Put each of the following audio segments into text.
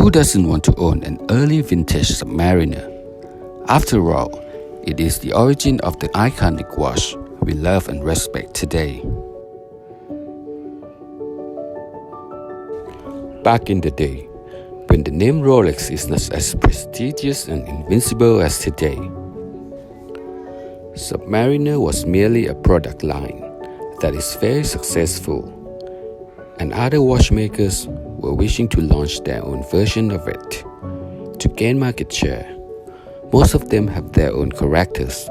Who doesn't want to own an early vintage Submariner? After all, it is the origin of the iconic watch we love and respect today. Back in the day, when the name Rolex is not as prestigious and invincible as today, Submariner was merely a product line that is very successful, and other watchmakers were wishing to launch their own version of it to gain market share. Most of them have their own characters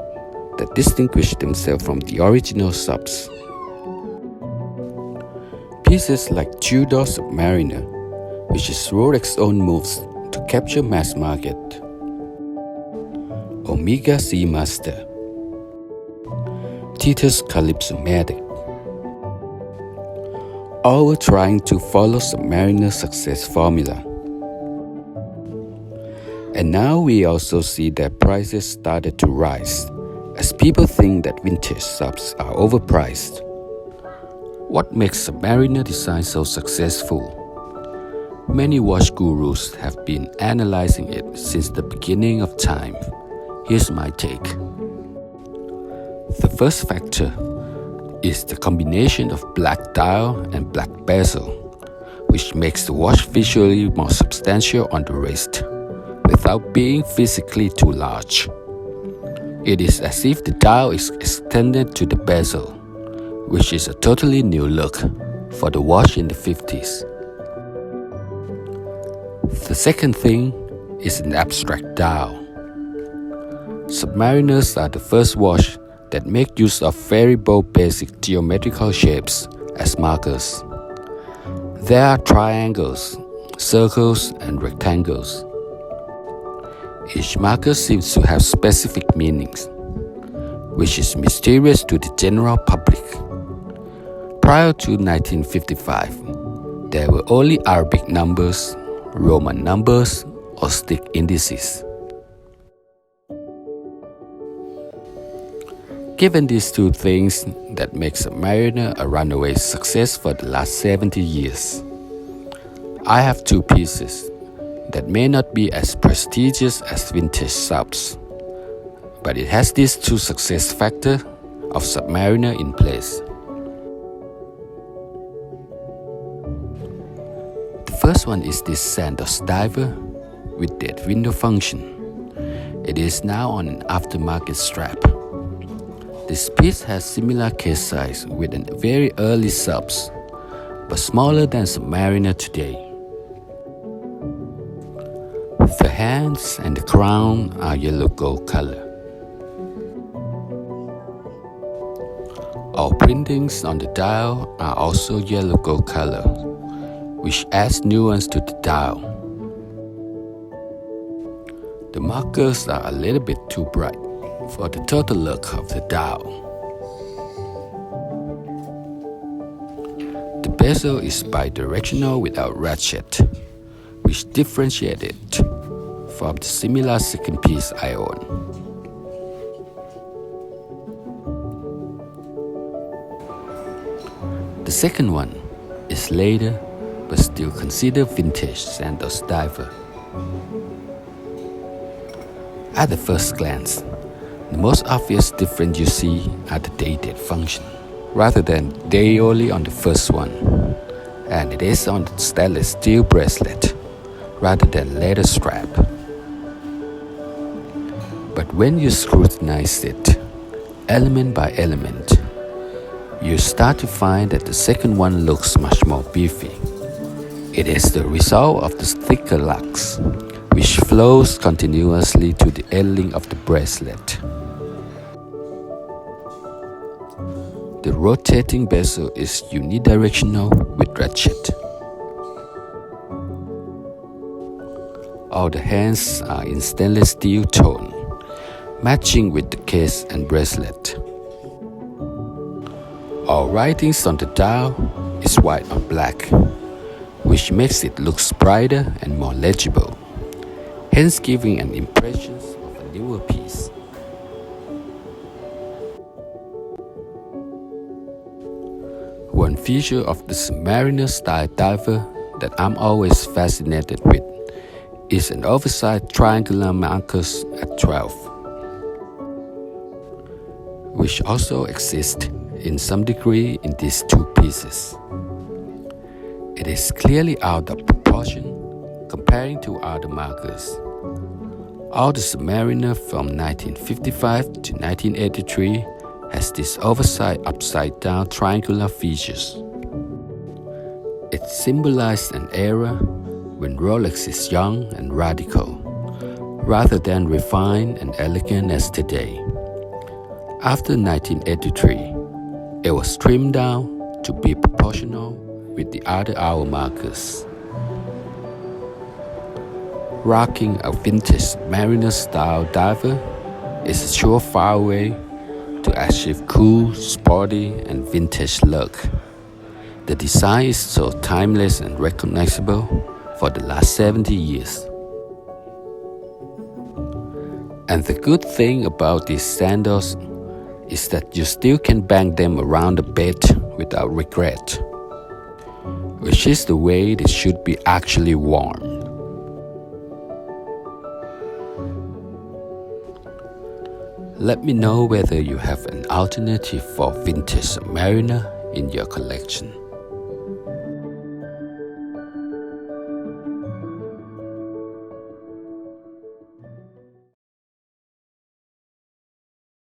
that distinguish themselves from the original subs. Pieces like Tudor Submariner, which is Rolex's own moves to capture mass market, Omega Seamaster, Titus Calypso Matic, all were trying to follow Submariner's success formula. And now we also see that prices started to rise, as people think that vintage subs are overpriced. What makes Submariner design so successful? Many watch gurus have been analyzing it since the beginning of time. Here's my take. The first factor is the combination of black dial and black bezel, which makes the watch visually more substantial on the wrist, without being physically too large. It is as if the dial is extended to the bezel, which is a totally new look for the watch in the 50s. The second thing is an abstract dial. Submariners are the first watch that make use of very bold basic geometrical shapes as markers. There are triangles, circles, and rectangles. Each marker seems to have specific meanings, which is mysterious to the general public. Prior to 1955, there were only Arabic numbers, Roman numbers, or stick indices. Given these two things that make Submariner a runaway success for the last 70 years, I have two pieces that may not be as prestigious as vintage subs, but it has these two success factors of Submariner in place. The first one is this Sandoz diver with that window function. It is now on an aftermarket strap. This piece has similar case size with an very early subs, but smaller than Submariner today. The hands and the crown are yellow gold color. All printings on the dial are also yellow gold color, which adds nuance to the dial. The markers are a little bit too bright for the total look of the dial. The bezel is bidirectional without ratchet, which differentiates it from the similar second piece I own. The second one is later but still considered vintage Sandoz diver. At the first glance, the most obvious difference you see are the dated function, rather than day only on the first one, and it is on the stainless steel bracelet, rather than leather strap. But when you scrutinize it, element by element, you start to find that the second one looks much more beefy. It is the result of the thicker lux, which flows continuously to the ending of the bracelet. The rotating bezel is unidirectional with ratchet. All the hands are in stainless steel tone, matching with the case and bracelet. All writings on the dial is white on black, which makes it look brighter and more legible, hence giving an impression of a newer piece. One feature of the Submariner style diver that I'm always fascinated with is an oversized triangular marcus at 12, which also exists in some degree in these two pieces. It is clearly out of proportion comparing to other markers. All the Submariner from 1955 to 1983 has this oversized upside-down triangular features. It symbolized an era when Rolex is young and radical, rather than refined and elegant as today. After 1983, it was trimmed down to be proportional with the other hour markers. Rocking a vintage mariner-style diver is a surefire way to achieve cool, sporty, and vintage look. The design is so timeless and recognizable for the last 70 years. And the good thing about these Sandoz is that you still can bang them around the bed without regret, which is the way they should be actually worn. Let me know whether you have an alternative for vintage Submariner in your collection.